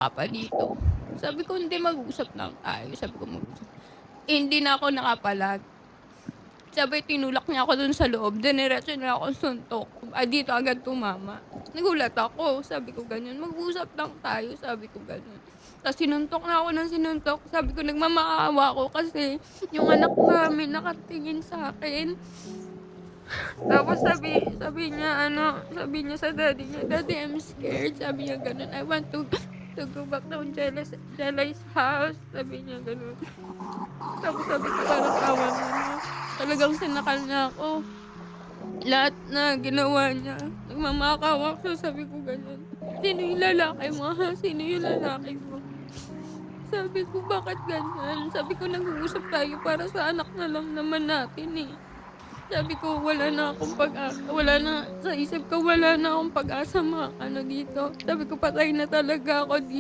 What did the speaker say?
Papa dito. Sabi ko, "Hindi, mag-usap lang tayo." Sabi ko, "Mag-usap." Hindi na ako nakapalag. Sabay tinulak niya ako dun sa loob, diniretso niya akong suntok. Dito agad tumama. Nagulat ako, sabi ko ganyan, "Mag-usap lang tayo." Sabi ko gano'n. Tas sinuntok na ako ng sinuntok, sabi ko, "Nagmamaawa ako kasi yung anak namin nakatingin sa'kin." Tapos sabi niya ano, sabi niya sa daddy niya, "Daddy, I'm scared." Sabi niya gano'n, "I want to go back down Jellay's house." Sabi niya gano'n. Tapos sabi ko, "Parang awa naman." Talagang sinakal niya ako. Lahat na ginawa niya, nagmamakaawa ako, sabi ko gano'n, "Sino yung lalaki mo, ha? Sino yung lalaki mo?" Sabi ko, "Bakit ganyan?" Sabi ko, "Nag-uusap tayo para sa anak na lang naman natin, eh." Sabi ko, "Wala na akong pag-asa, wala na sa isip ko, wala na akong pag-asa ano dito." Sabi ko, "Patay na talaga ako dito."